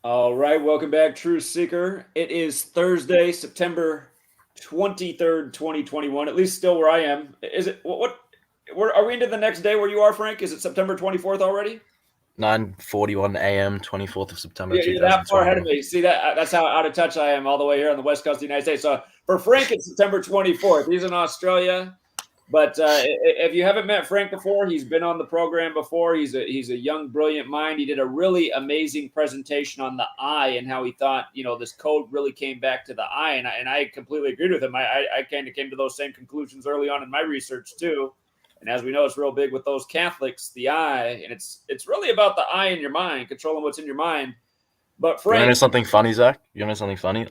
All right, welcome back, Truth Seeker. It is Thursday, September 23rd, 2021. At least still where I am. Is it what where are we into the next day where you are, Frank? Is it September 24th already? 9:41 a.m., 24th of September, You're that far ahead of 2021. me. See that's how out of touch I am all the way here on the west coast of the United States. So for Frank, it's September 24th. He's in Australia. But if you haven't met Frank before, he's been on the program before. He's a young, brilliant mind. He did a really amazing presentation on the eye and how he thought this code really came back to the eye, and I completely agreed with him. I kind of came to those same conclusions early on in my research too. And as we know, it's real big with those Catholics, the eye, and it's really about the eye in your mind, controlling what's in your mind. But You want to know Frank, something funny, Zach? You want to know something funny?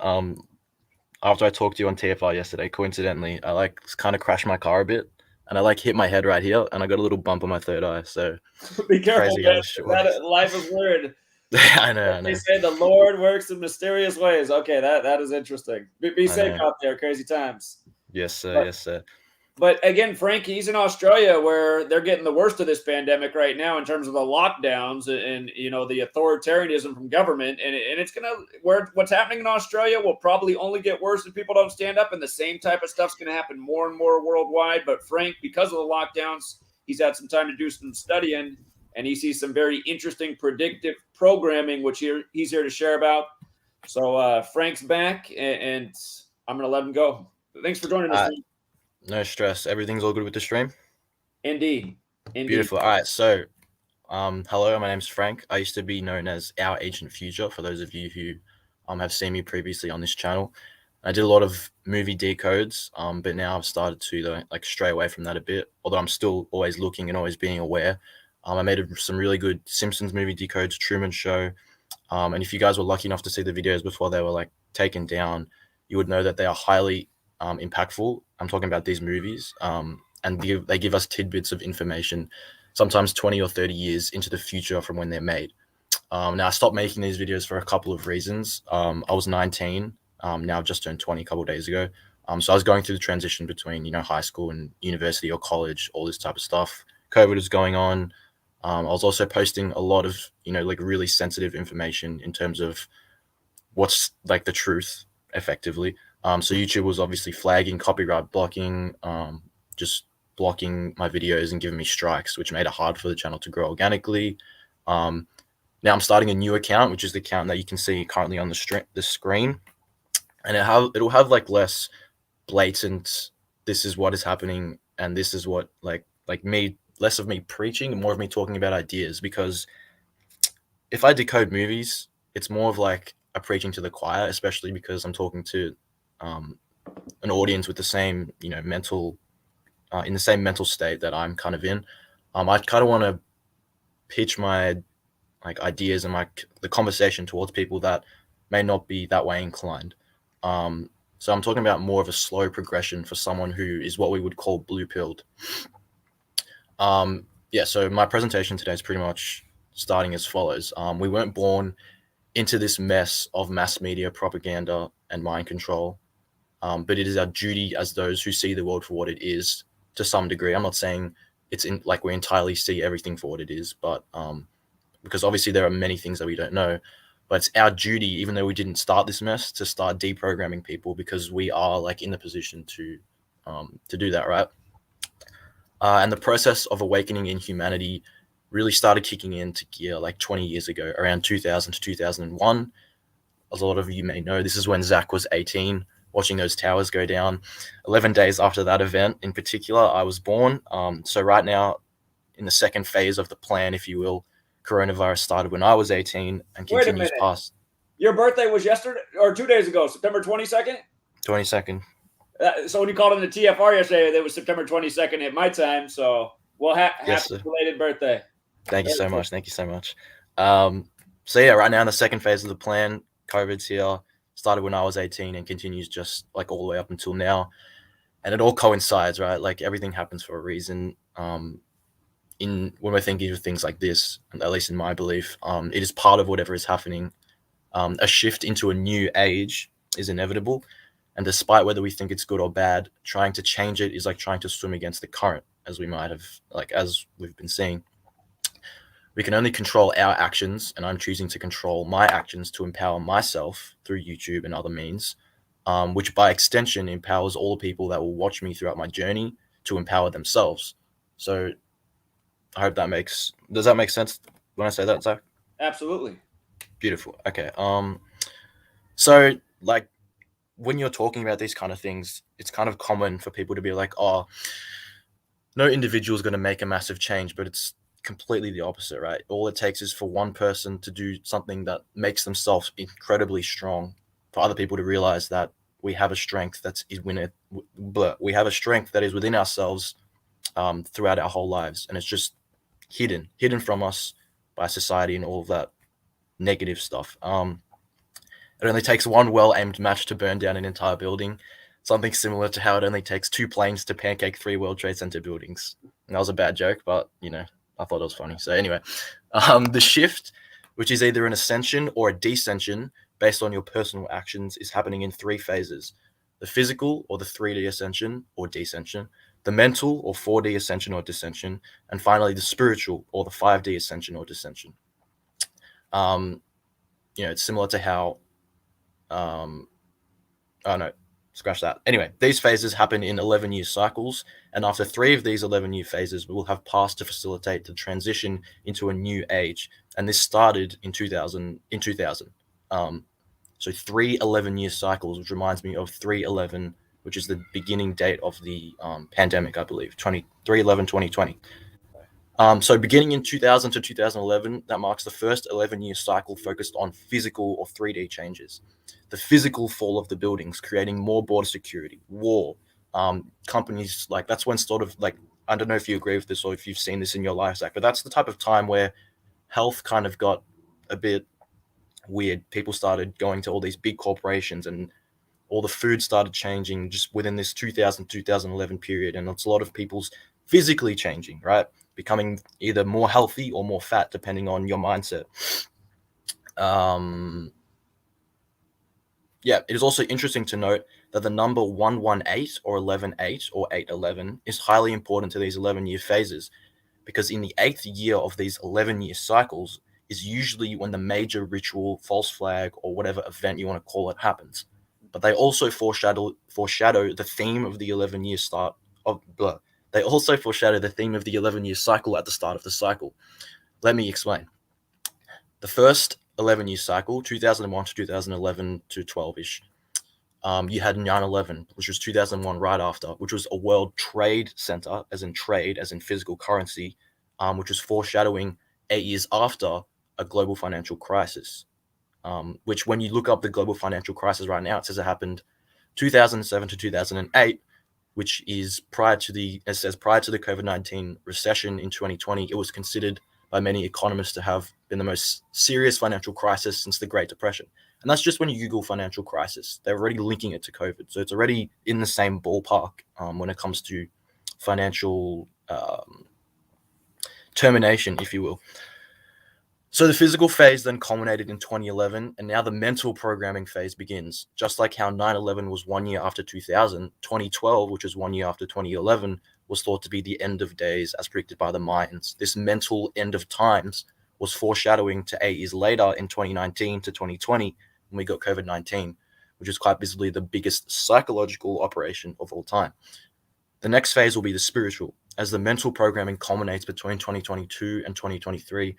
After I talked to you on TFR yesterday, coincidentally, I kind of crashed my car a bit, and I hit my head right here, and I got a little bump on my third eye. So be careful, crazy how man. this shit That works. life is weird. I know, I They know, say the Lord works in mysterious ways. Okay, that is interesting. Be I safe know. out there, crazy times. Yes, sir. But Yes, sir. but again, Frank, he's in Australia where they're getting the worst of this pandemic right now in terms of the lockdowns and the authoritarianism from government, and it's gonna where what's happening in Australia will probably only get worse if people don't stand up, and the same type of stuff's gonna happen more and more worldwide. But Frank, because of the lockdowns, he's had some time to do some studying, and he sees some very interesting predictive programming, which he's here to share about. So Frank's back, and I'm gonna let him go. Thanks for joining us, Uh, Frank. no stress. Everything's all good with the stream. Indeed. Indeed. Beautiful. All right. So, hello. My name's Frank. I used to be known as Our Agent Future. For those of you who have seen me previously on this channel, I did a lot of movie decodes, but now I've started to stray away from that a bit. Although I'm still always looking and always being aware. I made some really good Simpsons movie decodes, Truman Show, and if you guys were lucky enough to see the videos before they were taken down, you would know that they are highly impactful. I'm talking about these movies, and they give us tidbits of information, sometimes 20 or 30 years into the future from when they're made. Now, I stopped making these videos for a couple of reasons. I was 19. Now I've just turned 20 a couple of days ago. So I was going through the transition between, high school and university or college, all this type of stuff. COVID was going on. I was also posting a lot of, really sensitive information in terms of what's the truth effectively. So YouTube was obviously flagging, copyright blocking, just blocking my videos and giving me strikes, which made it hard for the channel to grow organically. Um, Now I'm starting a new account, which is the account that you can see currently on the screen, and it'll have less blatant. This is what is happening, and this is what me, less of me preaching and more of me talking about ideas. Because if I decode movies, it's more of a preaching to the choir, especially because I'm talking to um, an audience with the same mental in the same mental state that I'm kind of in. I kind of want to pitch my ideas and the conversation towards people that may not be that way inclined. So I'm talking about more of a slow progression for someone who is what we would call blue pilled. Yeah, so my presentation today is pretty much starting as follows. We weren't born into this mess of mass media propaganda and mind control, but it is our duty as those who see the world for what it is to some degree. I'm not saying it's in we entirely see everything for what it is, but because obviously there are many things that we don't know. But it's our duty, even though we didn't start this mess, to start deprogramming people because we are in the position to do that, right? And the process of awakening in humanity really started kicking into gear 20 years ago, around 2000 to 2001. As a lot of you may know, this is when Zach was 18, watching those towers go down. 11 days after that event in particular, I was born. So right now, in the second phase of the plan, if you will, coronavirus started when I was 18 and Wait a continues minute. past Your birthday was yesterday or 2 days ago, September 22nd? 22nd. So when you called in the TFR yesterday, it was September 22nd at my time. So, well, Yes, happy sir. belated birthday. Thank you Very so cool. much. Thank you so much. So yeah, right now in the second phase of the plan, COVID's here. Started when I was 18 and continues just all the way up until now. And it all coincides, right? Everything happens for a reason. In when we're thinking of things like this, at least in my belief, it is part of whatever is happening. A shift into a new age is inevitable, and despite whether we think it's good or bad, trying to change it is like trying to swim against the current, as we might have as we've been seeing. We can only control our actions, and I'm choosing to control my actions to empower myself through YouTube and other means, which by extension empowers all the people that will watch me throughout my journey to empower themselves. So I hope does that make sense when I say that, Zach? Absolutely. Beautiful. Okay. So like when you're talking about these kind of things, it's kind of common for people to be like, oh, no individual is going to make a massive change, but it's completely the opposite, right? All it takes is for one person to do something that makes themselves incredibly strong, for other people to realize that we have a strength we have a strength that is within ourselves throughout our whole lives, and it's just hidden from us by society and all of that negative stuff. It only takes one well-aimed match to burn down an entire building, something similar to how it only takes 2 planes to pancake 3 World Trade Center buildings. And that was a bad joke, but I thought it was funny. So anyway, the shift, which is either an ascension or a descension based on your personal actions, is happening in 3 phases: the physical, or the 3D ascension or descension; the mental, or 4D ascension or descension; and finally the spiritual, or the 5D ascension or descension. It's similar to how oh no, scratch that. Anyway, these phases happen in 11-year cycles, and after 3 of these 11-year phases, we will have passed to facilitate the transition into a new age. And this started in 2000. So 3 11-year cycles, which reminds me of 3/11, which is the beginning date of the pandemic, I believe, 3/11/2020. So beginning in 2000 to 2011, that marks the first 11-year cycle focused on physical or 3D changes. The physical fall of the buildings, creating more border security, war, companies, like that's when sort of like, I don't know if you agree with this or if you've seen this in your life, Zach, but that's the type of time where health kind of got a bit weird. People started going to all these big corporations, and all the food started changing just within this 2011 period. And it's a lot of people's physically changing, right? Becoming either more healthy or more fat, depending on your mindset. It is also interesting to note that the number 118 or 11/8 or 8/11 is highly important to these 11-year phases, because in the 8th year of these 11-year cycles is usually when the major ritual, false flag, or whatever event you want to call it happens. But they also foreshadow the theme of the 11-year start of blah. They also foreshadow the theme of the 11-year cycle at the start of the cycle. Let me explain. The first 11-year cycle, 2001 to 2011 to 12-ish, you had 9/11, which was 2001 right after, which was a World Trade Center, as in trade, as in physical currency, which was foreshadowing 8 years after a global financial crisis, which when you look up the global financial crisis right now, it says it happened 2007 to 2008, which is prior to the COVID-19 recession in 2020. It was considered by many economists to have been the most serious financial crisis since the Great Depression. And that's just when you Google financial crisis. They're already linking it to COVID. So it's already in the same ballpark when it comes to financial termination, if you will. So the physical phase then culminated in 2011, and now the mental programming phase begins. Just like how 9/11 was 1 year after 2000, 2012, which was 1 year after 2011, was thought to be the end of days as predicted by the Mayans. This mental end of times was foreshadowing to 8 years later in 2019 to 2020 when we got COVID-19, which is quite visibly the biggest psychological operation of all time. The next phase will be the spiritual. As the mental programming culminates between 2022 and 2023,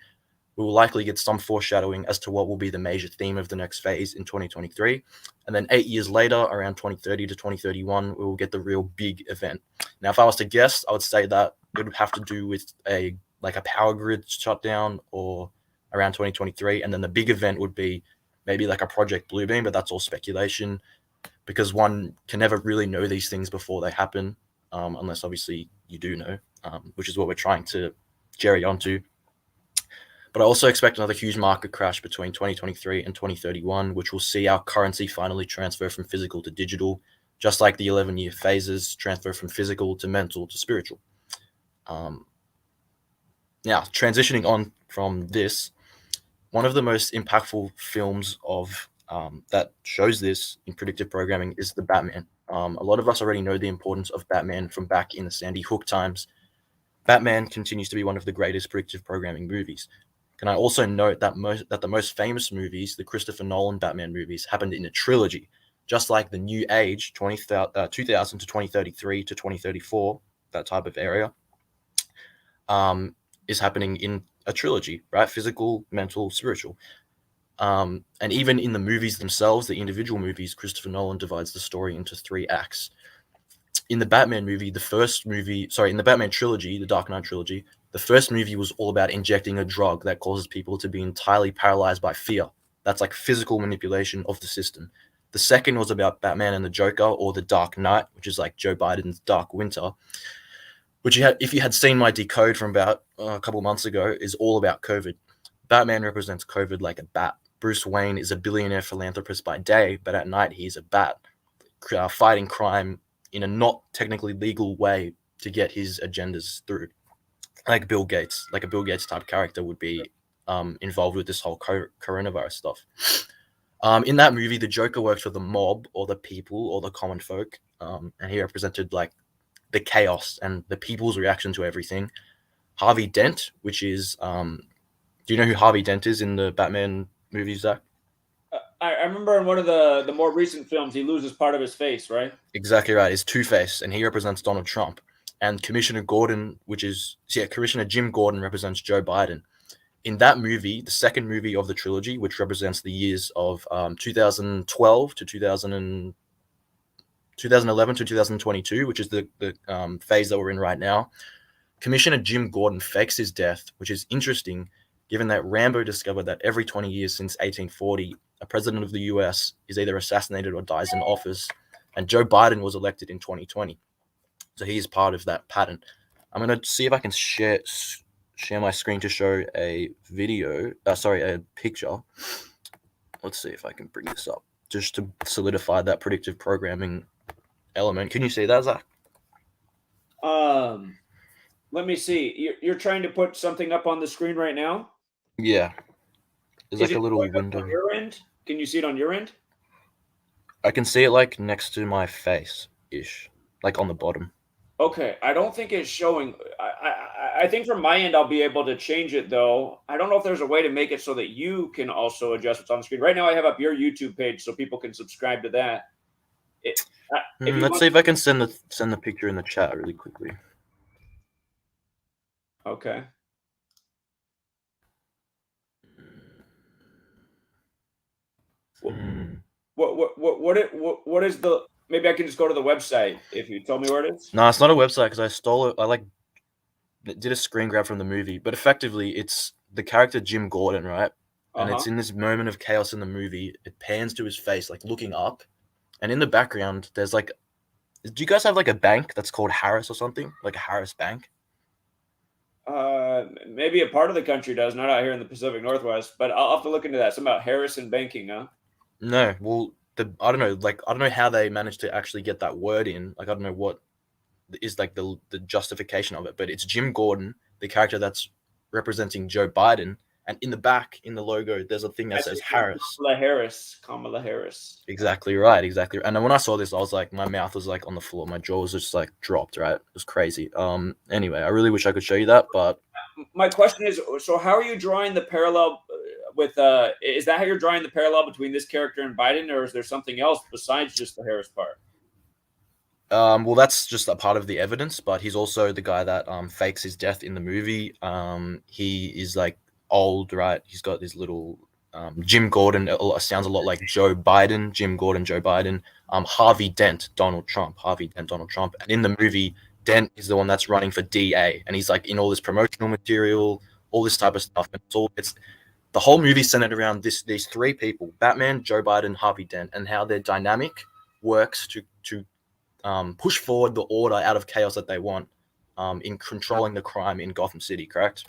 we will likely get some foreshadowing as to what will be the major theme of the next phase in 2023. And then 8 years later, around 2030 to 2031, we will get the real big event. Now, if I was to guess, I would say that it would have to do with a power grid shutdown or around 2023. And then the big event would be maybe like a Project Bluebeam, but that's all speculation because one can never really know these things before they happen, unless obviously you do know, which is what we're trying to jerry onto. But I also expect another huge market crash between 2023 and 2031, which will see our currency finally transfer from physical to digital, just like the 11-year phases transfer from physical to mental to spiritual. Now, transitioning on from this, one of the most impactful films of that shows this in predictive programming is the Batman. A lot of us already know the importance of Batman from back in the Sandy Hook times. Batman continues to be one of the greatest predictive programming movies. Can I also note that the most famous movies, the Christopher Nolan Batman movies, happened in a trilogy, just like the New Age, 2000 to 2033 to 2034, that type of area, is happening in a trilogy, right? Physical, mental, spiritual. And even in the movies themselves, the individual movies, Christopher Nolan divides the story into 3 acts. In the Batman trilogy, the Dark Knight trilogy, the first movie was all about injecting a drug that causes people to be entirely paralyzed by fear. That's like physical manipulation of the system. The second was about Batman and the Joker, or the Dark Knight, which is like Joe Biden's Dark Winter, which if you had seen my decode from about a couple months ago, is all about COVID. Batman represents COVID like a bat. Bruce Wayne is a billionaire philanthropist by day, but at night he's a bat, fighting crime in a not technically legal way to get his agendas through. Like Bill Gates, like a Bill Gates type character would be involved with this whole coronavirus stuff. In that movie, the Joker works for the mob, or the people, or the common folk, and he represented like the chaos and the people's reaction to everything. Harvey Dent, which is, do you know who Harvey Dent is in the Batman movies, Zach? I remember in one of the more recent films, he loses part of his face, right? Exactly right. He's Two-Face, and he represents Donald Trump. And Commissioner Jim Gordon represents Joe Biden. In that movie, the second movie of the trilogy, which represents the years of 2012 to 2011 to 2022, which is the phase that we're in right now, Commissioner Jim Gordon fakes his death, which is interesting given that Rambo discovered that every 20 years since 1840, a president of the US is either assassinated or dies in office, and Joe Biden was elected in 2020. So he is part of that pattern. I'm going to see if I can share my screen to show a picture. Let's see if I can bring this up just to solidify that predictive programming element. Can you see that, Zach? Let me see. You're trying to put something up on the screen right now? Yeah. There's like a little window. On your end? Can you see it on your end? I can see it like next to my face-ish, like on the bottom. Okay, I don't think it's showing. I think from my end, I'll be able to change it, though. I don't know if there's a way to make it so that you can also adjust what's on the screen. Right now, I have up your YouTube page so people can subscribe to that. Let's see if I can send the picture in the chat really quickly. Okay. What is the? Maybe I can just go to the website if you tell me where it is. No, it's not a website because I stole it. I did a screen grab from the movie, but effectively it's the character Jim Gordon, right? And it's in this moment of chaos in the movie. It pans to his face, like looking up, and in the background there's like, do you guys have like a bank that's called Harris or something, like a Harris Bank? Maybe a part of the country does, not out here in the Pacific Northwest, but I'll have to look into that. Something about Harrison banking, huh? No, well, I don't know. Like, I don't know how they managed to actually get that word in. Like, I don't know what is like the justification of it, but it's Jim Gordon, the character that's representing Joe Biden, and in the back, in the logo, there's a thing that says Harris. Kamala Harris. Exactly right, exactly. And then when I saw this, I was like, my mouth was like on the floor, my jaw was just like dropped. Right, it was crazy. Anyway, I really wish I could show you that, but my question is, so how are you drawing the parallel with? Is that how you're drawing the parallel between this character and Biden, or is there something else besides just the Harris part? Well, that's just a part of the evidence, but he's also the guy that fakes his death in the movie. He is like old, right? He's got this little Jim Gordon. Sounds a lot like Joe Biden. Jim Gordon, Joe Biden. Harvey Dent, Donald Trump. Harvey Dent, Donald Trump. And in the movie, Dent is the one that's running for DA, and he's like in all this promotional material, all this type of stuff. And it's the whole movie centered around these 3 people: Batman, Joe Biden, Harvey Dent, and how their dynamic works to push forward the order out of chaos that they want in controlling the crime in Gotham City, correct?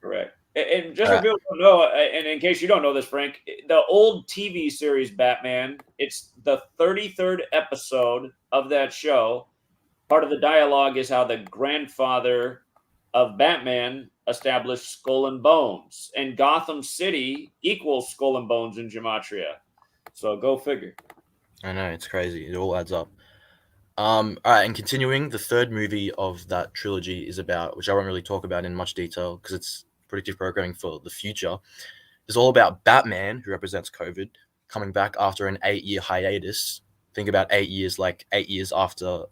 Correct. And just for people to know, and in case you don't know this, Frank, the old TV series Batman, it's the 33rd episode of that show. Part of the dialogue is how the grandfather of Batman established Skull and Bones, and Gotham City equals Skull and Bones in Gematria. So go figure. I know, it's crazy. It all adds up. All right, and continuing, the third movie of that trilogy is about, which I won't really talk about in much detail because it's predictive programming for the future, is all about Batman, who represents COVID, coming back after an 8-year hiatus. Think about 8 years, like 8 years after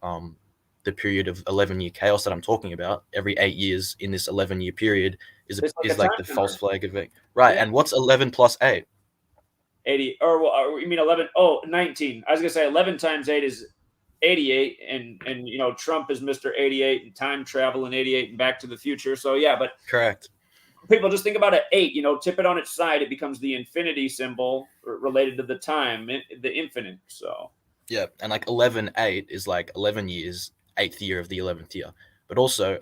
the period of 11-year chaos that I'm talking about. Every 8 years in this 11-year period is It's like a like time the number. false flag event. Right. Yeah. And what's 11 plus 8? 80, or you mean 11? Oh, 19. I was gonna say 11 times 8 is 88, and you know, Trump is Mr. 88 and time travel in 88 and Back to the Future. So yeah, but Correct. people just think about an 8, you know, tip it on its side, it becomes the infinity symbol related to the time, the infinite. So yeah, and like 11-8 is like 11 years, 8th year of the 11th year. But also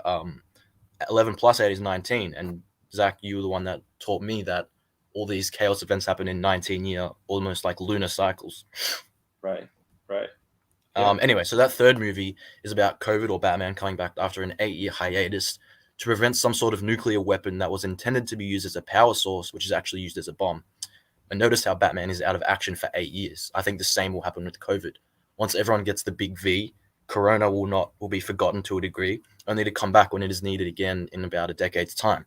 11 plus 8 is 19, and Zach, you were the one that taught me that all these chaos events happen in 19-year, almost like lunar cycles. Right. Anyway, so that third movie is about COVID or Batman coming back after an 8-year hiatus to prevent some sort of nuclear weapon that was intended to be used as a power source, which is actually used as a bomb. And notice how Batman is out of action for 8 years. I think the same will happen with COVID. Once everyone gets the big V, Corona will be forgotten to a degree, only to come back when it is needed again in about a decade's time.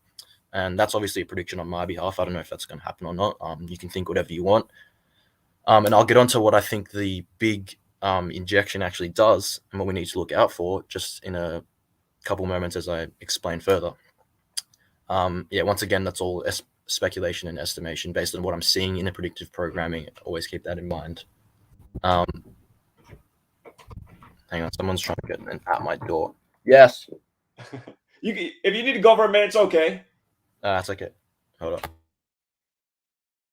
And that's obviously a prediction on my behalf. I don't know if that's going to happen or not. You can think whatever you want. And I'll get on to what I think the big injection actually does and what we need to look out for just in a couple moments as I explain further. Once again, that's all speculation and estimation based on what I'm seeing in the predictive programming. Always keep that in mind. Hang on, someone's trying to get at my door. Yes. If you need to go for a minute, it's okay. That's okay. Hold on.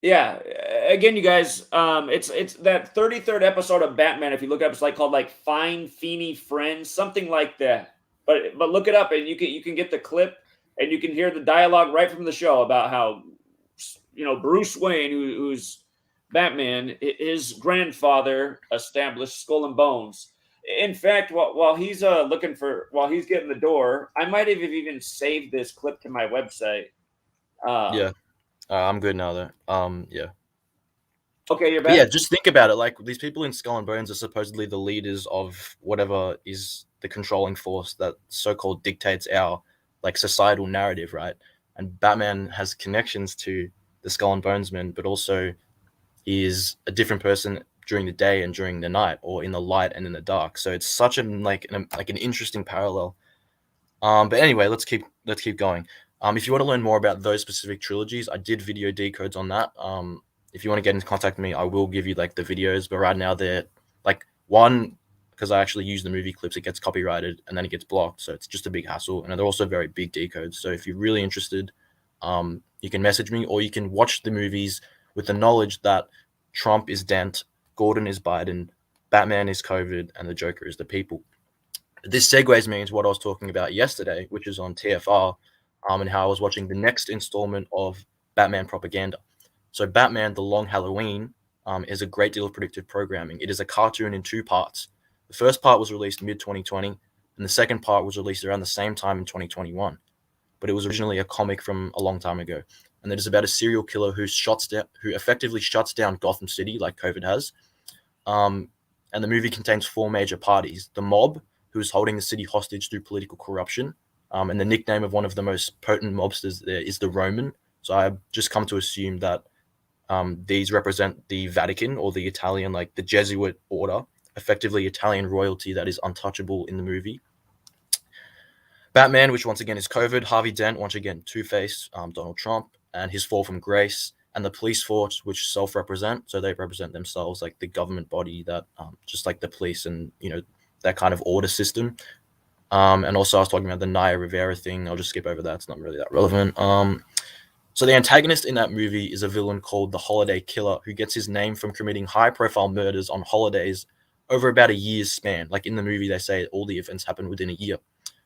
Yeah, again, you guys, it's that 33rd episode of Batman. If you look it up, it's like called like Fine Feeny Friends, something like that. But look it up, and you can get the clip, and you can hear the dialogue right from the show about how, you know, Bruce Wayne, who's Batman, his grandfather established Skull and Bones. In fact, while he's while he's getting the door, I might have even saved this clip to my website. Yeah. I'm good now, though. Yeah. Okay, you're back. But yeah, just think about it. Like, these people in Skull and Bones are supposedly the leaders of whatever is the controlling force that so-called dictates our like societal narrative, right? And Batman has connections to the Skull and Bones men, but also he is a different person during the day and during the night, or in the light and in the dark. So it's such an interesting parallel. But anyway, let's keep going. If you want to learn more about those specific trilogies, I did video decodes on that. If you want to get into contact with me, I will give you like the videos. But right now they're like one, because I actually use the movie clips, it gets copyrighted and then it gets blocked. So it's just a big hassle. And they're also very big decodes. So if you're really interested, you can message me, or you can watch the movies with the knowledge that Trump is Dent, Gordon is Biden, Batman is COVID, and the Joker is the people. This segues me into what I was talking about yesterday, which is on TFR, and how I was watching the next installment of Batman Propaganda. So Batman, The Long Halloween, is a great deal of predictive programming. It is a cartoon in 2 parts. The first part was released mid-2020, and the second part was released around the same time in 2021. But it was originally a comic from a long time ago. And it is about a serial killer who effectively shuts down Gotham City like COVID has. And the movie contains 4 major parties. The mob, who's holding the city hostage through political corruption. And the nickname of one of the most potent mobsters there is the Roman. So I've just come to assume that these represent the Vatican, or the Italian, like the Jesuit order, effectively Italian royalty that is untouchable in the movie. Batman, which once again is COVID. Harvey Dent, once again Two-Face, Donald Trump, and his fall from grace. And the police force, which self-represent, so they represent themselves, like the government body that, just like the police and, you know, that kind of order system. And also I was talking about the Naya Rivera thing. I'll just skip over that. It's not really that relevant. So the antagonist in that movie is a villain called the Holiday Killer, who gets his name from committing high-profile murders on holidays over about a year's span. Like in the movie, they say all the events happen within a year.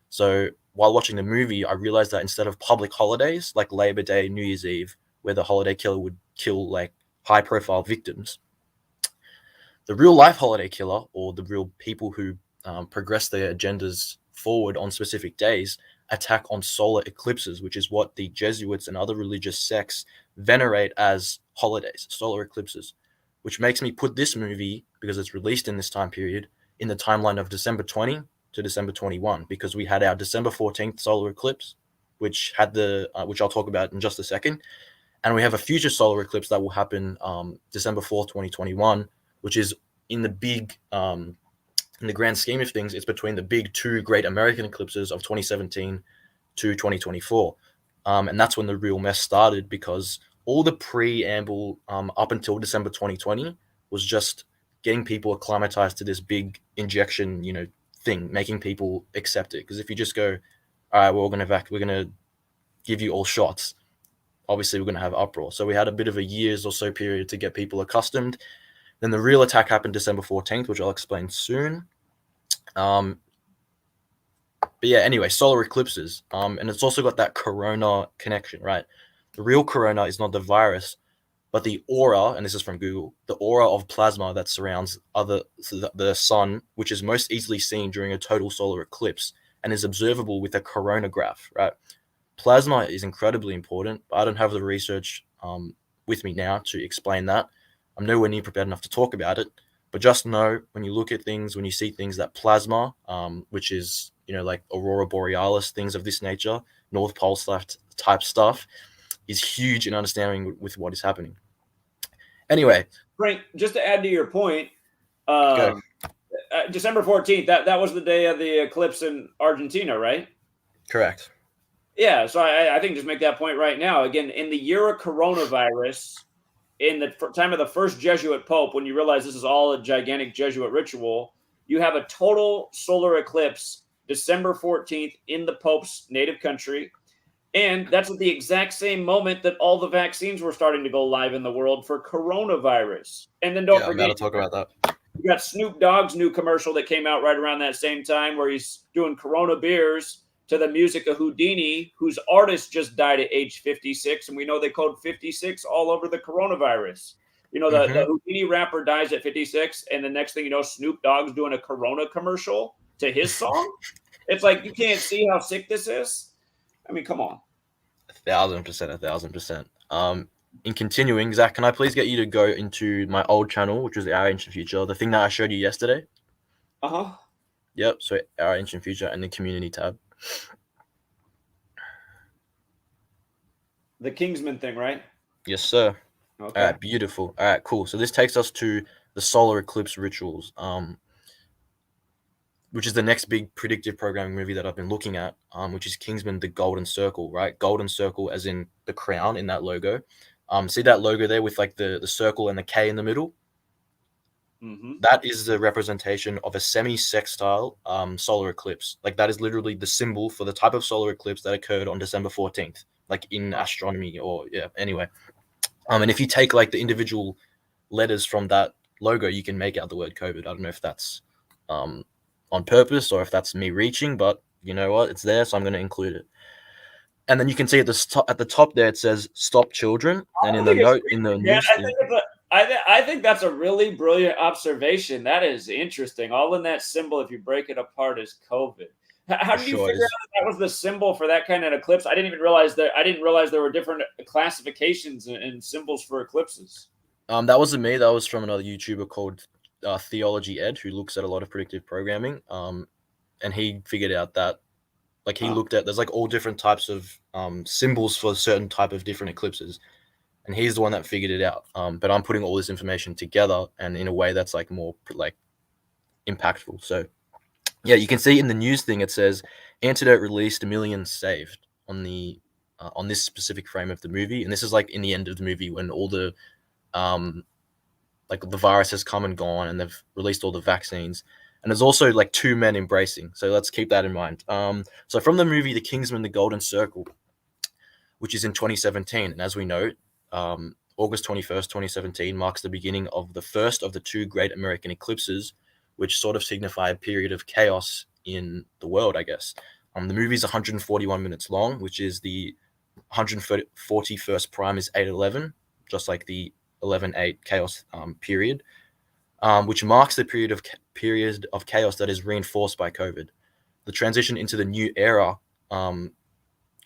So while watching the movie, I realized that instead of public holidays like Labor Day, New Year's Eve, where the Holiday Killer would kill like high-profile victims, the real-life Holiday Killer, or the real people who progress their agendas forward on specific days, attack on solar eclipses, which is what the Jesuits and other religious sects venerate as holidays, solar eclipses, which makes me put this movie, because it's released in this time period, in the timeline of December 20 to December 21, because we had our December 14th solar eclipse, which had which I'll talk about in just a second. And we have a future solar eclipse that will happen December 4th, 2021, which is in the big, in the grand scheme of things, it's between the big two great American eclipses of 2017 to 2024. And that's when the real mess started, because all the preamble up until December 2020 was just getting people acclimatized to this big injection, thing, making people accept it. Because if you just go, all right, we're going to give you all shots, obviously we're going to have uproar. So we had a bit of a years or so period to get people accustomed. Then the real attack happened December 14th, which I'll explain soon. But yeah, anyway, solar eclipses. And it's also got that corona connection, right? The real corona is not the virus, but the aura, and this is from Google, the aura of plasma that surrounds the sun, which is most easily seen during a total solar eclipse and is observable with a coronagraph, right? Plasma is incredibly important, but I don't have the research with me now to explain that. I'm nowhere near prepared enough to talk about it, but just know when you look at things, when you see things, that plasma, which is, like aurora borealis, things of this nature, North Pole type stuff, is huge in understanding with what is happening. Anyway, Frank, just to add to your point, go. December 14th, that was the day of the eclipse in Argentina, right? Correct. Yeah, so I think just make that point right now. Again, in the year of coronavirus, in the time of the first Jesuit Pope, when you realize this is all a gigantic Jesuit ritual, you have a total solar eclipse December 14th in the Pope's native country. And that's at the exact same moment that all the vaccines were starting to go live in the world for coronavirus. And then don't forget, I'm about to talk about that. You got Snoop Dogg's new commercial that came out right around that same time, where he's doing Corona beers to the music of Houdini, whose artist just died at age 56. And we know they code 56 all over the coronavirus. The Houdini rapper dies at 56. And the next thing you know, Snoop Dogg's doing a Corona commercial to his song. It's like, you can't see how sick this is. I mean, come on. 1,000%. In continuing, Zach, can I please get you to go into my old channel, which was Our Ancient Future, the thing that I showed you yesterday? Uh-huh. Yep, so Our Ancient Future and the community tab. The Kingsman thing, right? Yes, sir. Okay. All right, beautiful. All right, cool. So this takes us to the solar eclipse rituals, which is the next big predictive programming movie that I've been looking at, which is Kingsman: The Golden Circle, right? Golden Circle as in the crown in that logo. See that logo there with like the circle and the K in the middle? Mm-hmm. That is the representation of a semi-sextile solar eclipse. Like, that is literally the symbol for the type of solar eclipse that occurred on December 14th, like in astronomy, or anyway. And if you take like the individual letters from that logo, you can make out the word COVID. I don't know if that's on purpose or if that's me reaching, but you know what? It's there, so I'm going to include it. And then you can see at the top there, it says "Stop Children," and in the note in the news. I think that's a really brilliant observation. That is interesting. All in that symbol, if you break it apart, is COVID. How did you figure out that was the symbol for that kind of eclipse? I didn't even realize that. I didn't realize there were different classifications and symbols for eclipses. That wasn't me. That was from another YouTuber called Theology Ed, who looks at a lot of predictive programming. And he figured out that, like, he looked at, there's like all different types of symbols for certain type of different eclipses, and he's the one that figured it out. But I'm putting all this information together and in a way that's like more like impactful. So yeah, you can see in the news thing, it says antidote released, millions saved on the on this specific frame of the movie. And this is like in the end of the movie when all the like the virus has come and gone and they've released all the vaccines. And there's also like two men embracing. So let's keep that in mind. So from the movie The Kingsman: The Golden Circle, which is in 2017, and as we know, August 21st, 2017 marks the beginning of the first of the two great American eclipses, which sort of signify a period of chaos in the world, I guess. The movie is 141 minutes long, which is the 141st prime is 8/11, just like the 11/8 chaos period, which marks the period of chaos that is reinforced by COVID. The transition into the new era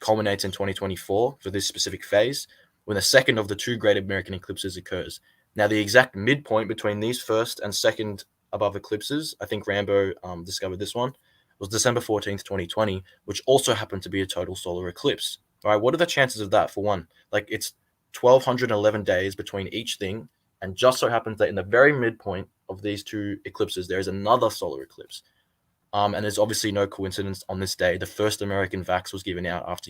culminates in 2024 for this specific phase, when the second of the two great American eclipses occurs. Now, the exact midpoint between these first and second above eclipses, I think Rambo discovered this one, was December 14th, 2020, which also happened to be a total solar eclipse. All right, what are the chances of that? For one, like it's 1,211 days between each thing, and just so happens that in the very midpoint of these two eclipses, there is another solar eclipse. And there's obviously no coincidence on this day. The first American vax was given out after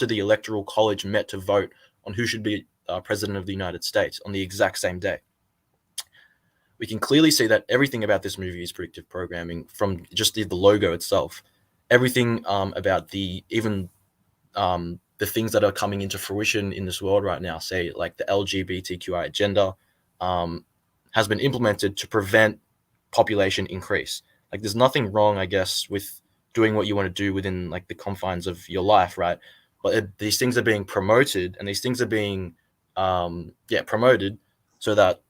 the electoral college met to vote on who should be president of the United States on the exact same day. We can clearly see that everything about this movie is predictive programming from just the logo itself. Everything about the things that are coming into fruition in this world right now, say like the LGBTQI agenda, has been implemented to prevent population increase. Like there's nothing wrong, I guess, with doing what you want to do within like the confines of your life, right? But these things are being promoted, and these things are being promoted so that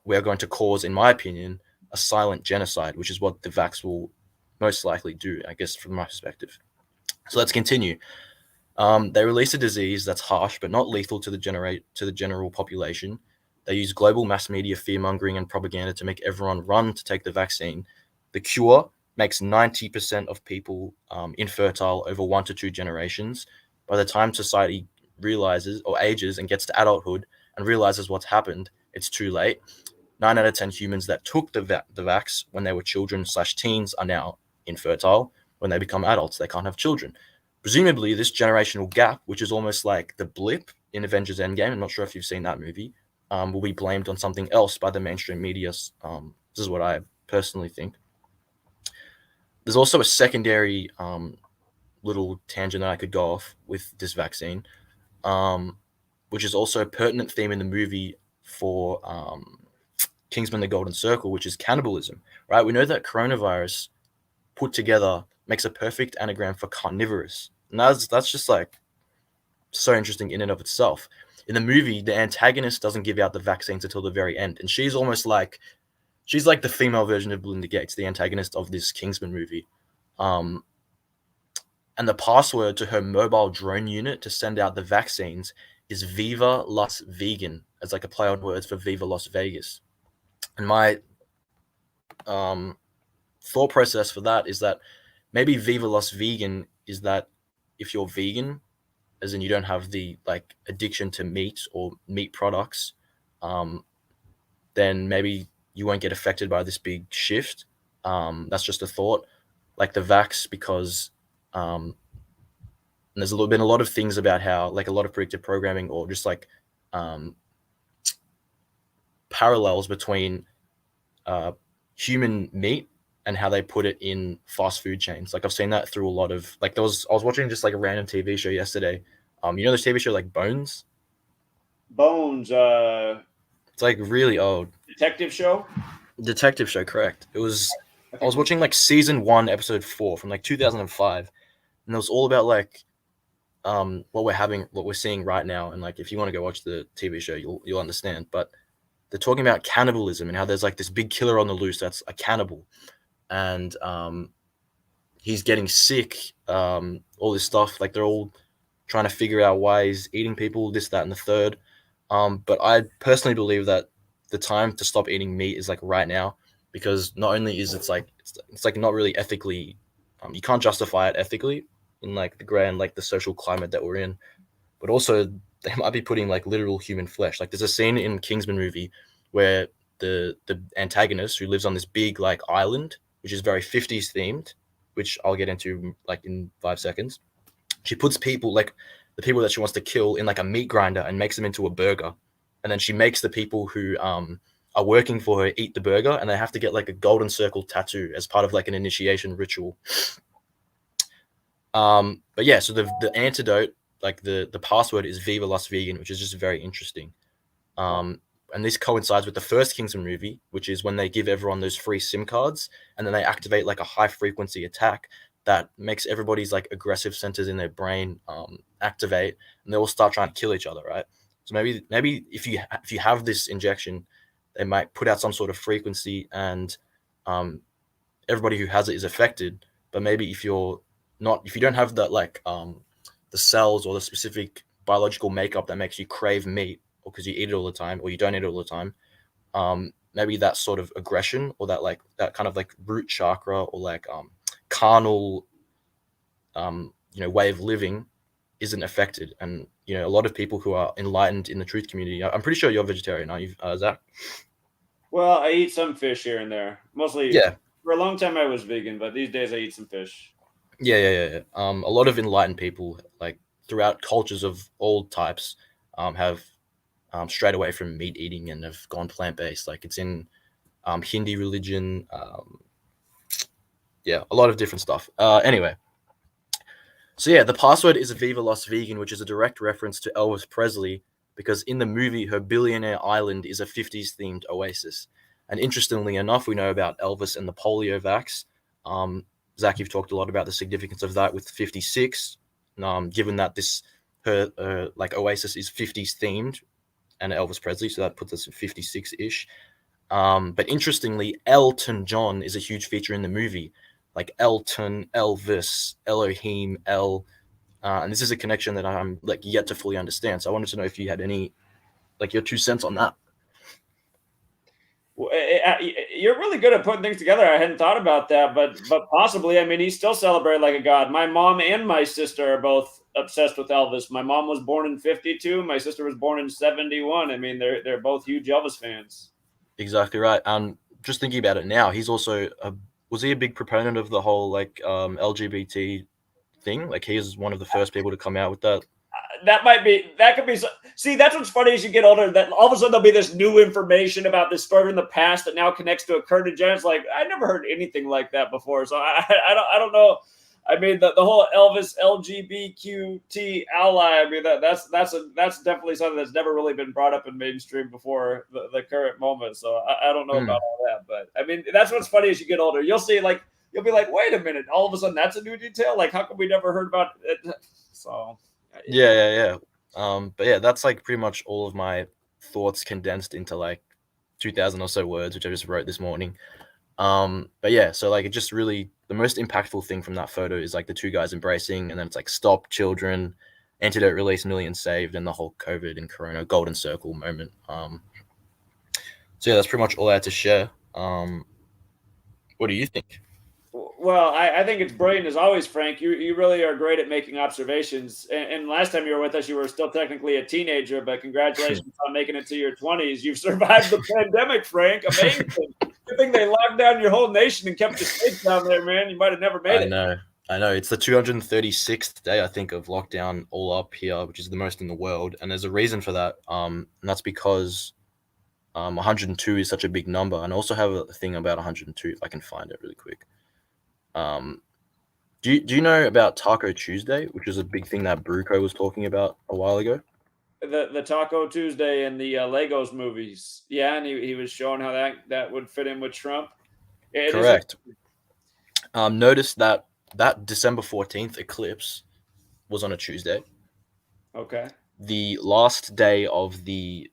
we're going to cause, in my opinion, a silent genocide, which is what the vax will most likely do, I guess, from my perspective. So let's continue. They release a disease that's harsh but not lethal to the general population. They use global mass media fear-mongering and propaganda to make everyone run to take the vaccine. The cure makes 90% of people infertile over 1 to 2 generations. By the time society realizes or ages and gets to adulthood and realizes what's happened, it's too late. 9 out of 10 humans that took the vax when they were children/teens are now infertile. When they become adults, they can't have children. Presumably, this generational gap, which is almost like the blip in Avengers Endgame, I'm not sure if you've seen that movie, will be blamed on something else by the mainstream media. This is what I personally think. There's also a secondary little tangent that I could go off with this vaccine, which is also a pertinent theme in the movie for Kingsman: The Golden Circle, which is cannibalism, right? We know that coronavirus put together makes a perfect anagram for carnivorous. And that's just like so interesting in and of itself. In the movie, the antagonist doesn't give out the vaccines until the very end. And she's like the female version of Belinda Gates, the antagonist of this Kingsman movie. And the password to her mobile drone unit to send out the vaccines is Viva Las Vegan, as like a play on words for Viva Las Vegas. And my thought process for that is that maybe Viva Las Vegan is that if you're vegan, as in you don't have the like addiction to meat or meat products, then maybe you won't get affected by this big shift. That's just a thought. Like the vax, because there's been a lot of things about how like a lot of predictive programming or just like parallels between human meat and how they put it in fast food chains. Like I've seen that through a lot of like I was watching just like a random TV show yesterday. You know this TV show like Bones? Bones, It's like really old. detective show, correct. I was watching like season 1, episode 4 from like 2005, and it was all about like what we're seeing right now. And like if you want to go watch the TV show, you'll understand. But they're talking about cannibalism and how there's like this big killer on the loose that's a cannibal, and he's getting sick. All this stuff, like they're all trying to figure out why he's eating people, this, that, and the third. But I personally believe that the time to stop eating meat is like right now, because not only is it's like not really ethically, you can't justify it ethically in like the grand like the social climate that we're in, but also they might be putting like literal human flesh. Like there's a scene in Kingsman movie where the antagonist, who lives on this big like island, which is very 50s themed, which I'll get into like in 5 seconds. She puts people like the people that she wants to kill in like a meat grinder and makes them into a burger, and then she makes the people who are working for her eat the burger, and they have to get like a golden circle tattoo as part of like an initiation ritual. But yeah, so the antidote, like the password is Viva Las Vegan, which is just very interesting. And this coincides with the first Kingsman movie, which is when they give everyone those free SIM cards, and then they activate like a high frequency attack that makes everybody's like aggressive centers in their brain activate, and they all start trying to kill each other, right? So maybe if you have this injection, they might put out some sort of frequency, and everybody who has it is affected. But maybe if you don't have that like the cells or the specific biological makeup that makes you crave meat, or because you eat it all the time, or you don't eat it all the time, maybe that sort of aggression or that like that kind of like root chakra or like carnal way of living isn't affected. And a lot of people who are enlightened in the truth community, I'm pretty sure you're vegetarian, are you, Zach? Well, I eat some fish here and there. Mostly, Yeah. for a long time I was vegan, but these days I eat some fish. Yeah. A lot of enlightened people, like throughout cultures of all types, have strayed away from meat eating and have gone plant-based. Like it's in Hindi religion, a lot of different stuff. Anyway, so yeah, the password is Viva Las Vegan, which is a direct reference to Elvis Presley, because in the movie, her billionaire island is a 50s themed oasis. And interestingly enough, we know about Elvis and the polio vax. Zach, you've talked a lot about the significance of that with 56, given that her like oasis is 50s themed, and Elvis Presley, so that puts us at 56-ish. But interestingly, Elton John is a huge feature in the movie, like Elton, Elvis, Elohim, and this is a connection that I'm like yet to fully understand. So I wanted to know if you had any, like, your 2 cents on that. You're really good at putting things together. I hadn't thought about that, but possibly. I mean, he's still celebrated like a god. My mom and my sister are both obsessed with Elvis. My mom was born in 52. My sister was born in 71. I mean, they're both huge Elvis fans. Exactly right. And just thinking about it now, he's also was he a big proponent of the whole like LGBT thing? Like he is one of the first people to come out with that. That could be. See, that's what's funny as you get older. That all of a sudden there'll be this new information about this story in the past that now connects to a current event. It's like I never heard anything like that before. So I don't know. I mean, the whole Elvis LGBTQT ally. I mean, that's definitely something that's never really been brought up in mainstream before the current moment. So I don't know about all that, but I mean, that's what's funny as you get older. You'll see, like, you'll be like, wait a minute, all of a sudden that's a new detail. Like, how come we never heard about it? So. Yeah. But yeah, that's like pretty much all of my thoughts condensed into like 2,000 or so words, which I just wrote this morning. But yeah, so like it just really, the most impactful thing from that photo is like the two guys embracing, and then it's like stop children, antidote release, millions saved, and the whole COVID and Corona golden circle moment. So yeah, that's pretty much all I had to share. What do you think? Well, I think it's brilliant as always, Frank. You really are great at making observations. And last time you were with us, you were still technically a teenager, but congratulations on making it to your 20s. You've survived the pandemic, Frank. Amazing. Good thing they locked down your whole nation and kept you safe down there, man. You might have never made it. I know. It's the 236th day, I think, of lockdown all up here, which is the most in the world. And there's a reason for that. And that's because 102 is such a big number. And I also have a thing about 102, if I can find it really quick. Do you know about Taco Tuesday, which is a big thing that Bruco was talking about a while ago? The Taco Tuesday and the Legos movies. Yeah, and he was showing how that would fit in with Trump. Correct. Notice that December 14th eclipse was on a Tuesday. Okay. The last day of the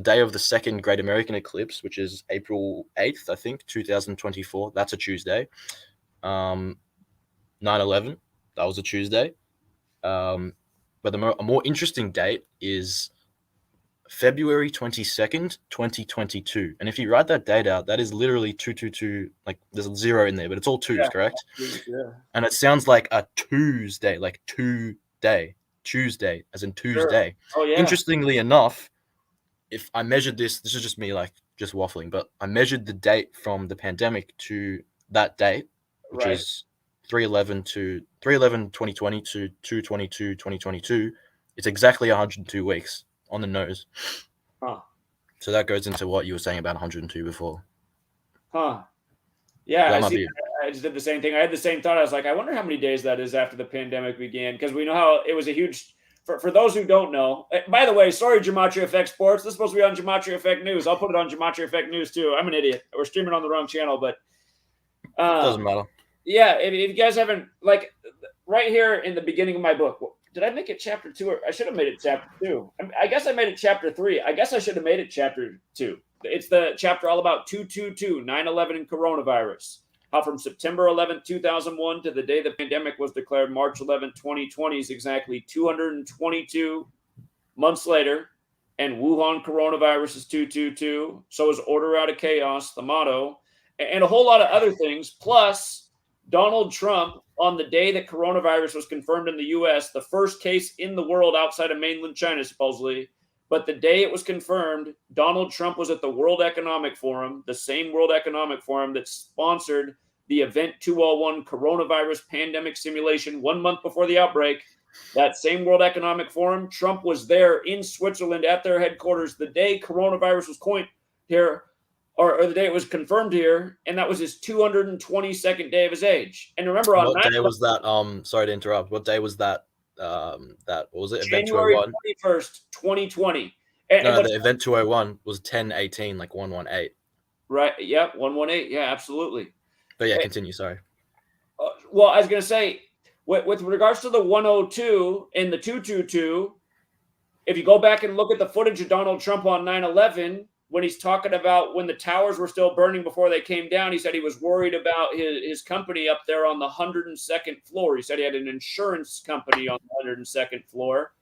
day of the second Great American Eclipse, which is April 8th, I think, 2024. That's a Tuesday. 9/11, that was a Tuesday. But a more interesting date is February 22nd, 2022. And if you write that date out, that is literally 222. Like there's a zero in there, but it's all twos, correct? Yeah. And it sounds like a Tuesday, like Tuesday, as in Tuesday. Sure. Oh yeah. Interestingly enough, if I measured this is just me like just waffling, but I measured the date from the pandemic to that date, which is 3/11/2020 to 2/22/2022. It's exactly 102 weeks on the nose. Huh. So that goes into what you were saying about 102 before. Huh. Yeah, I just did the same thing. I had the same thought. I was like, I wonder how many days that is after the pandemic began, because we know how it was a huge. For those who don't know, by the way, sorry, Gematria Effect Sports. This is supposed to be on Gematria Effect News. I'll put it on Gematria Effect News too. I'm an idiot. We're streaming on the wrong channel, but doesn't matter. Yeah, if you guys haven't, like, right here in the beginning of my book, did I make it chapter 2? Or I should have made it chapter 2. I guess I made it chapter 3. I guess I should have made it chapter 2. It's the chapter all about 222, 9/11 and coronavirus. How from September 11th, 2001 to the day the pandemic was declared, March 11th, 2020 is exactly 222 months later. and Wuhan coronavirus is 222. So is order out of chaos, the motto, and a whole lot of other things. Plus, Donald Trump, on the day that coronavirus was confirmed in the U.S., the first case in the world outside of mainland China, supposedly, but the day it was confirmed, Donald Trump was at the World Economic Forum, the same World Economic Forum that sponsored the Event 201 coronavirus pandemic simulation 1 month before the outbreak. That same World Economic Forum, Trump was there in Switzerland at their headquarters the day coronavirus was coined here, or the day it was confirmed here, and that was his 222nd day of his age. And remember, on what day was that? Sorry to interrupt. What day was that? What was it? Event January 201? 21st, 2020. No, the event 201 was 10/18, like 118. Right. Yeah, 118. Yeah, absolutely. But yeah, continue. Sorry. Well, I was going to say, with regards to the 102 and the 222, if you go back and look at the footage of Donald Trump on 9/11, when he's talking about when the towers were still burning before they came down, he said he was worried about his company up there on the 102nd floor. He said he had an insurance company on the 102nd floor.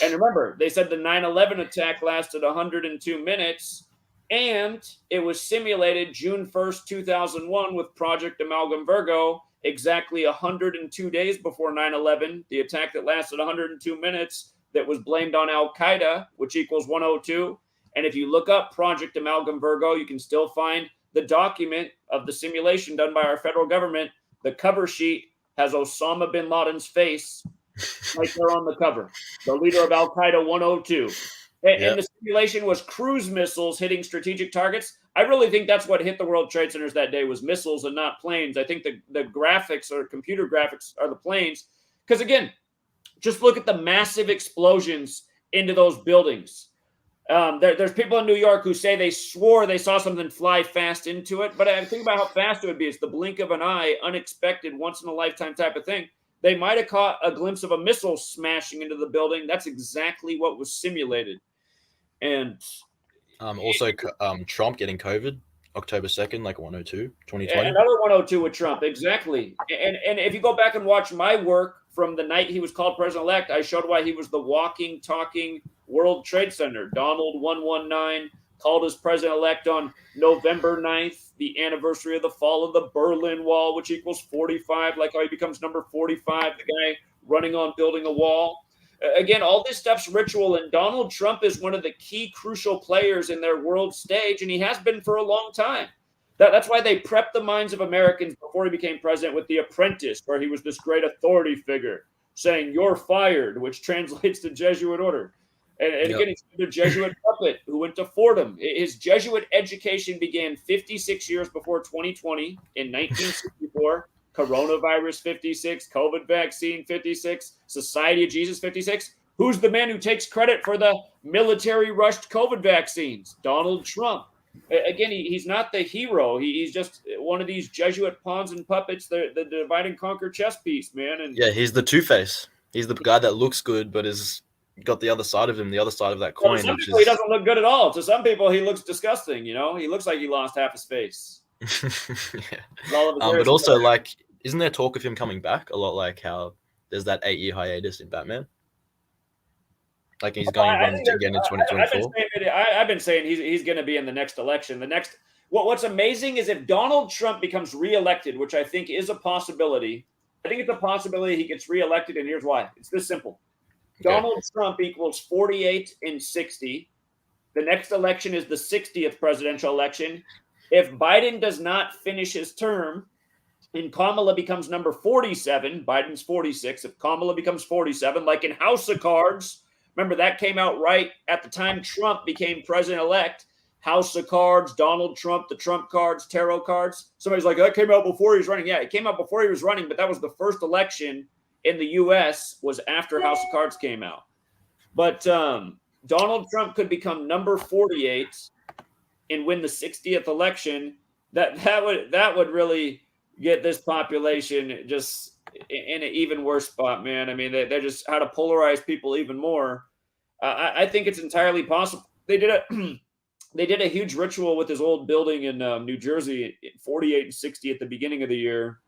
And remember, they said the 9/11 attack lasted 102 minutes, and it was simulated June 1st, 2001 with Project Amalgam Virgo, exactly 102 days before 9/11, the attack that lasted 102 minutes that was blamed on Al-Qaeda, which equals 102. And if you look up Project Amalgam Virgo, you can still find the document of the simulation done by our federal government. The cover sheet has Osama bin Laden's face right there on the cover, the leader of Al-Qaeda 102. And the simulation was cruise missiles hitting strategic targets. I really think that's what hit the World Trade Centers that day was missiles and not planes. I think the graphics or computer graphics are the planes. Because again, just look at the massive explosions into those buildings. There's people in New York who say they swore they saw something fly fast into it. But I think about how fast it would be. It's the blink of an eye, unexpected, once-in-a-lifetime type of thing. They might have caught a glimpse of a missile smashing into the building. That's exactly what was simulated. And also Trump getting COVID October 2nd, like 102, 2020. Another 102 with Trump, exactly. And if you go back and watch my work from the night he was called president-elect, I showed why he was the walking, talking World Trade Center. Donald 119 called as president-elect on November 9th, the anniversary of the fall of the Berlin Wall, which equals 45, like how he becomes number 45, the guy running on building a wall. Again, all this stuff's ritual, and Donald Trump is one of the key crucial players in their world stage, and he has been for a long time. That's why they prepped the minds of Americans before he became president with The Apprentice, where he was this great authority figure saying, "You're fired," which translates to Jesuit order. And again, he's the Jesuit puppet who went to Fordham. His Jesuit education began 56 years before 2020 in 1964. Coronavirus 56, COVID vaccine 56, Society of Jesus 56. Who's the man who takes credit for the military rushed COVID vaccines? Donald Trump. Again, he's not the hero. He's just one of these Jesuit pawns and puppets, the divide and conquer chess piece, man. And yeah, he's the Two-Face. He's the guy that looks good, but is got the other side of him, the other side of that coin. To some people, he doesn't look good at all. To some people, he looks disgusting. You know, he looks like he lost half his face. Yeah. But also, like, isn't there talk of him coming back a lot? Like how there's that 8-year hiatus in Batman. Like he's going to run again in 2024. I've been saying he's going to be in the next election. What's amazing is if Donald Trump becomes reelected, which I think is a possibility. I think it's a possibility he gets reelected, and here's why. It's this simple. Okay. Donald Trump equals 48 and 60. The next election is the 60th presidential election. If Biden does not finish his term and Kamala becomes number 47, Biden's 46. If Kamala becomes 47, like in House of Cards, remember that came out right at the time Trump became president-elect. House of Cards, Donald Trump, the Trump cards, tarot cards. Somebody's like, that came out before he was running. Yeah, it came out before he was running, but that was the first election in the U.S. was after House of Cards came out. But Donald Trump could become number 48 and win the 60th election. That would really get this population just in an even worse spot, man. I mean, they're just how to polarize people even more. I think it's entirely possible. They did a huge ritual with his old building in New Jersey, 48 and 60 at the beginning of the year.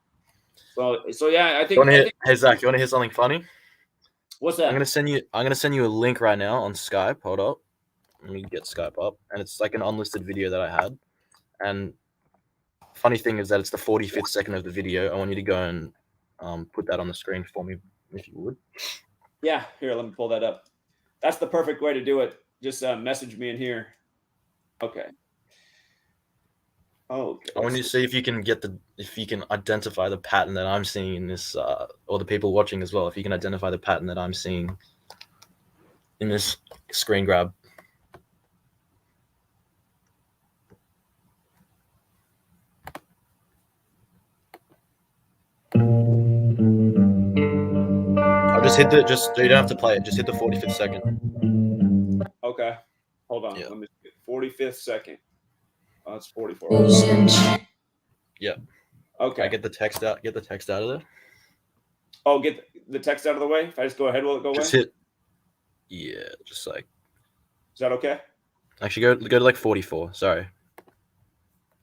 So yeah, I think. Hey Zach, you want to hear something funny? What's that? I'm gonna send you a link right now on Skype. Hold up. Let me get Skype up, and it's like an unlisted video that I had. And funny thing is that it's the 45th second of the video. I want you to go and put that on the screen for me, if you would. Yeah, here, let me pull that up. That's the perfect way to do it. Just message me in here. Okay. Okay. I want you to see if you can identify the pattern that I'm seeing in this, or the people watching as well. If you can identify the pattern that I'm seeing in this screen grab. I'll just hit you don't have to play it. Just hit the 45th second. Okay. Hold on. Yeah. Let me see. 45th second. Oh, that's 44. Yeah. Okay. I get the text out. Get the text out of there. Oh, get the text out of the way. If I just go ahead, will it go away? Just hit. Yeah, just like. Is that okay? Actually, go to like 44. Sorry.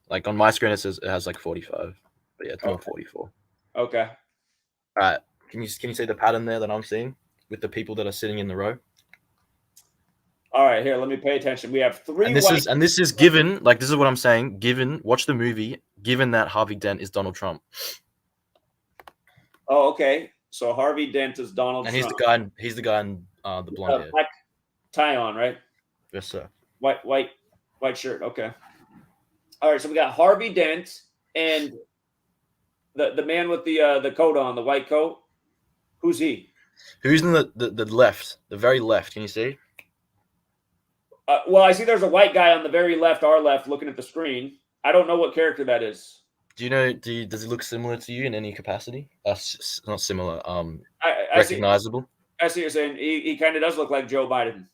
Like on my screen, it has like 45, but yeah, it's not 44. Okay. All right. Can you see the pattern there that I'm seeing with the people that are sitting in the row? All right, here, let me pay attention. We have three. And this is given, like, this is what I'm saying. Watch the movie. Given that Harvey Dent is Donald Trump. Oh, okay. So Harvey Dent is Donald Trump. And he's the guy in the blonde hair. Black tie on, right? Yes, sir. White shirt. Okay. All right, so we got Harvey Dent and the man with the coat on, the white coat. Who's he? Who's in the left, the very left? Can you see? Well, I see there's a white guy on the very left, our left, looking at the screen. I don't know what character that is. Do you know? Does it look similar to you in any capacity? Not similar. Recognizable. I see what you're saying. He kind of does look like Joe Biden.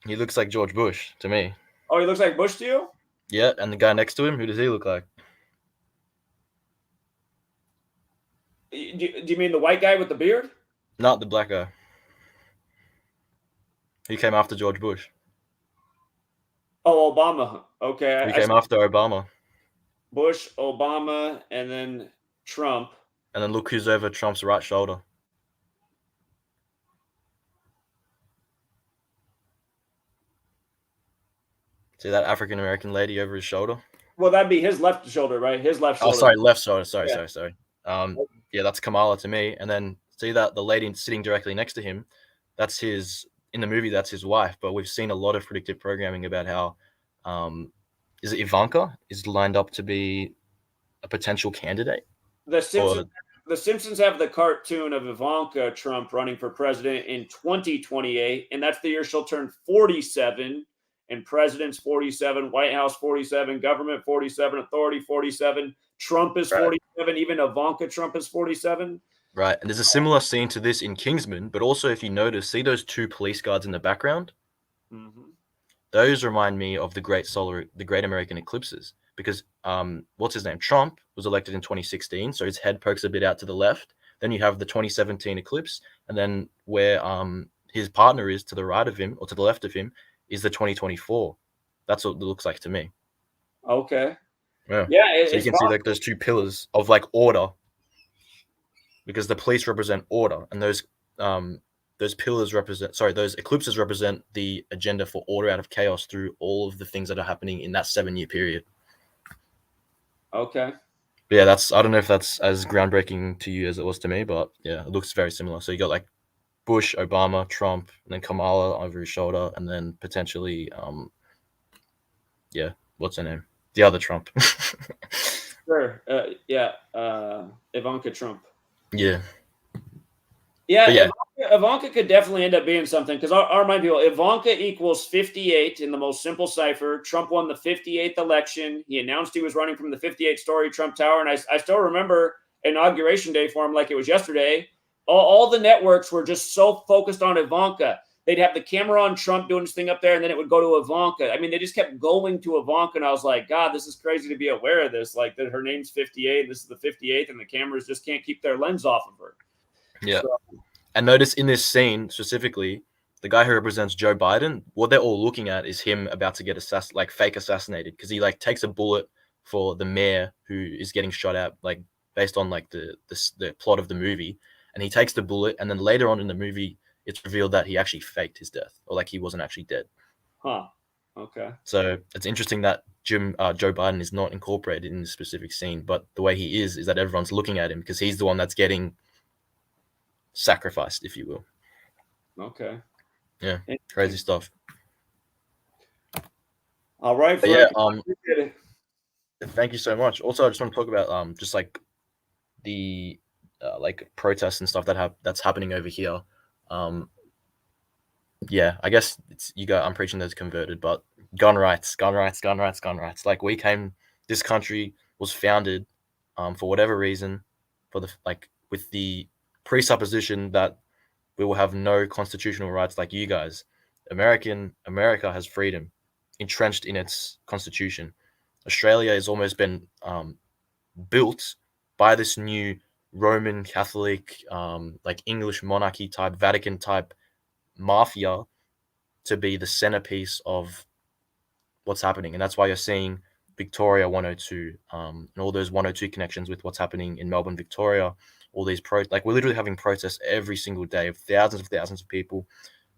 He looks like George Bush to me. Oh, he looks like Bush to you? Yeah, and the guy next to him, who does he look like? Do you mean the white guy with the beard? Not the black guy. He came after George Bush. Oh, Obama. Okay. He came after Obama. Bush, Obama, and then Trump. And then look who's over Trump's right shoulder. See that African American lady over his shoulder? Well, that'd be his left shoulder, right? His left shoulder. Oh, sorry, left shoulder. Sorry. Yeah, that's Kamala to me. And then see that the lady sitting directly next to him, that's in the movie, that's his wife. But we've seen a lot of predictive programming about how, is it Ivanka is lined up to be a potential candidate? The Simpsons have the cartoon of Ivanka Trump running for president in 2028, and that's the year she'll turn 47. And president's 47, White House 47, government 47, authority 47. Trump is 47. Even Ivanka Trump is 47. Right. And there's a similar scene to this in Kingsman, but also if you notice, see those two police guards in the background? Mm-hmm. Those remind me of the Great American Eclipses, because what's his name? Trump was elected in 2016, so his head pokes a bit out to the left. Then you have the 2017 eclipse, and then where his partner is to the right of him or to the left of him is the 2024. That's what it looks like to me. Okay. Yeah. So you can see like those two pillars of like order, because the police represent order, and those eclipses represent the agenda for order out of chaos through all of the things that are happening in that 7-year period. Okay. But yeah, I don't know if that's as groundbreaking to you as it was to me, but yeah, it looks very similar. So you got like Bush, Obama, Trump, and then Kamala over his shoulder, and then potentially, what's her name? The other Trump. Sure. Ivanka Trump. Yeah. Yeah. Ivanka could definitely end up being something, because I'll remind people, Ivanka equals 58 in the most simple cipher. Trump won the 58th election. He announced he was running from the 58-story Trump Tower, and I still remember Inauguration Day for him like it was yesterday. All the networks were just so focused on Ivanka. They'd have the camera on Trump doing his thing up there, and then it would go to Ivanka. I mean, they just kept going to Ivanka, and I was like, God, this is crazy to be aware of this. Like, that her name's 58, and this is the 58th, and the cameras just can't keep their lens off of her. Yeah. So, and notice in this scene specifically, the guy who represents Joe Biden, what they're all looking at is him about to get fake assassinated, because he like takes a bullet for the mayor who is getting shot at, like based on like the plot of the movie. And he takes the bullet, and then later on in the movie, it's revealed that he actually faked his death, or like he wasn't actually dead. Huh. Okay. So it's interesting that Joe Biden is not incorporated in this specific scene, but the way he is that everyone's looking at him because he's the one that's getting sacrificed, if you will. Okay. Yeah, crazy stuff. All right, But Frank. yeah, thank you so much. Also, I just want to talk about just like the like protests and stuff that's happening over here. Yeah, I guess I'm preaching those converted, but gun rights, gun rights, gun rights, gun rights. Like this country was founded, for whatever reason, with the presupposition that we will have no constitutional rights like you guys. America has freedom entrenched in its constitution. Australia has almost been built by this new Roman Catholic, like English monarchy type, Vatican type mafia to be the centerpiece of what's happening. And that's why you're seeing Victoria 102, and all those 102 connections with what's happening in Melbourne, Victoria, all these we're literally having protests every single day of thousands of people.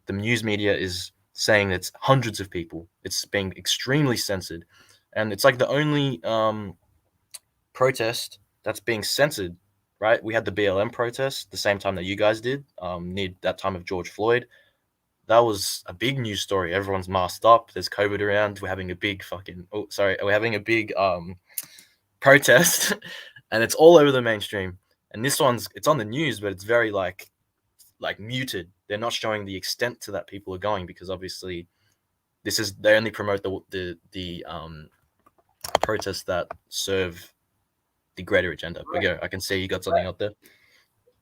The news media is saying it's hundreds of people. It's being extremely censored. And it's like the only protest that's being censored, right? We had the BLM protest the same time that you guys did, near that time of George Floyd. That was a big news story. Everyone's masked up. There's COVID around. We're having a big we're having a big protest, and it's all over the mainstream. And this it's on the news, but it's very like muted. They're not showing the extent to that people are going because obviously they only promote the protests that serve the greater agenda. But go, I can see you got something out there.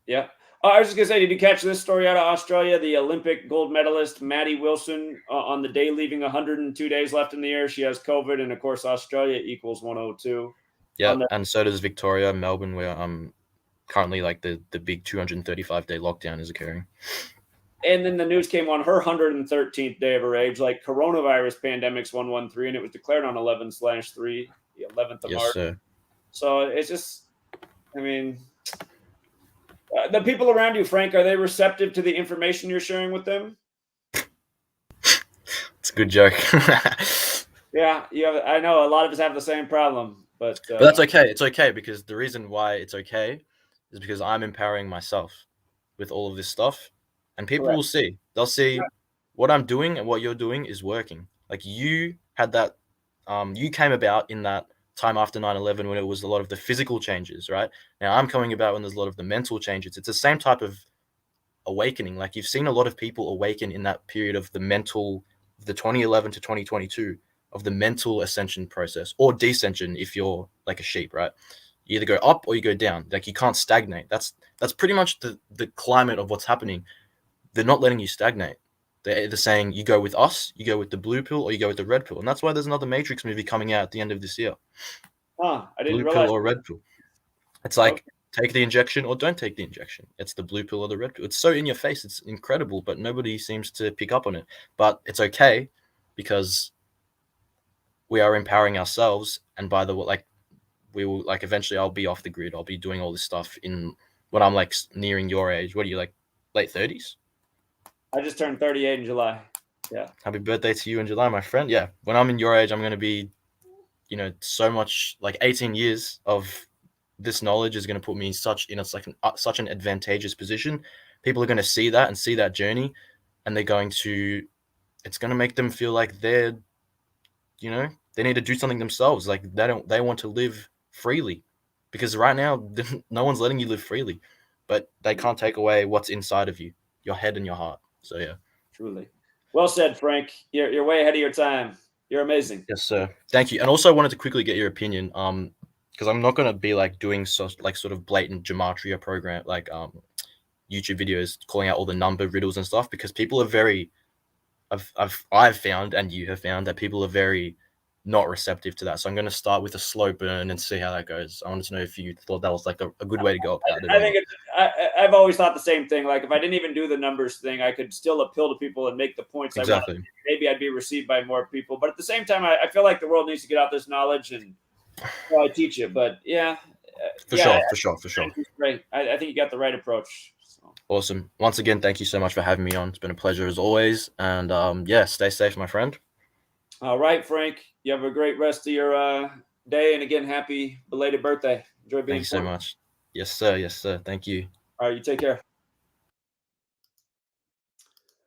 Yeah. I was just gonna say, did you catch this story out of Australia? The Olympic gold medalist Maddie Wilson, on the day leaving 102 days left in the year, she has COVID, and of course Australia equals 102. Yeah, and so does Victoria, Melbourne, where currently like the big 235-day lockdown is occurring. And then the news came on her 113th day of her age, like coronavirus pandemic's 113, and it was declared on 11/3, the 11th of March. Sir. So it's just, I mean, the people around you, Frank, are they receptive to the information you're sharing with them? It's a good joke. Yeah, I know a lot of us have the same problem, but that's okay. It's okay because the reason why it's okay is because I'm empowering myself with all of this stuff, and people will see. They'll see what I'm doing and what you're doing is working. Like you had that, you came about in that time after 9/11 when it was a lot of the physical changes, right? Now I'm coming about when there's a lot of the mental changes. It's the same type of awakening. Like you've seen a lot of people awaken in that period of the 2011 to 2022 of the mental ascension process or descension if you're like a sheep, right? You either go up or you go down. Like you can't stagnate. That's pretty much the climate of what's happening. They're not letting you stagnate. They're either saying you go with us, you go with the blue pill, or you go with the red pill. And that's why there's another Matrix movie coming out at the end of this year. I didn't blue realize. Pill or red pill. It's like take the injection or don't take the injection. It's the blue pill or the red pill. It's so in your face. It's incredible, but nobody seems to pick up on it. But it's okay because we are empowering ourselves. And by the way, we will eventually I'll be off the grid. I'll be doing all this stuff when I'm like nearing your age. What are you, like late 30s? I just turned 38 in July. Yeah. Happy birthday to you in July, my friend. Yeah. When I'm in your age, I'm going to be, so much, like 18 years of this knowledge is going to put me in such an advantageous position. People are going to see that and see that journey, and it's going to make them feel like they need to do something themselves. Like they want to live freely, because right now no one's letting you live freely, but they can't take away what's inside of you, your head and your heart. So yeah. Truly. Well said, Frank. You're way ahead of your time. You're amazing. Yes, sir. Thank you. And also I wanted to quickly get your opinion, because I'm not going to be doing sort of blatant gematria program, YouTube videos calling out all the number riddles and stuff, because people are very, I've found, and you have found, that people are very not receptive to that. So I'm going to start with a slow burn and see how that goes. I wanted to know if you thought that was like a good way to go about it. I think I've always thought the same thing. Like if I didn't even do the numbers thing, I could still appeal to people and make the points exactly. I wanted. Maybe I'd be received by more people. But at the same time, I feel like the world needs to get out this knowledge, and I teach it. But yeah. For sure. Great. I think you got the right approach. So. Awesome. Once again, thank you so much for having me on. It's been a pleasure as always. And stay safe, my friend. All right, Frank. You have a great rest of your day, and again, happy belated birthday. Enjoy being Thank you so 40. much. Yes, sir. Yes, sir. Thank you. All right, you take care.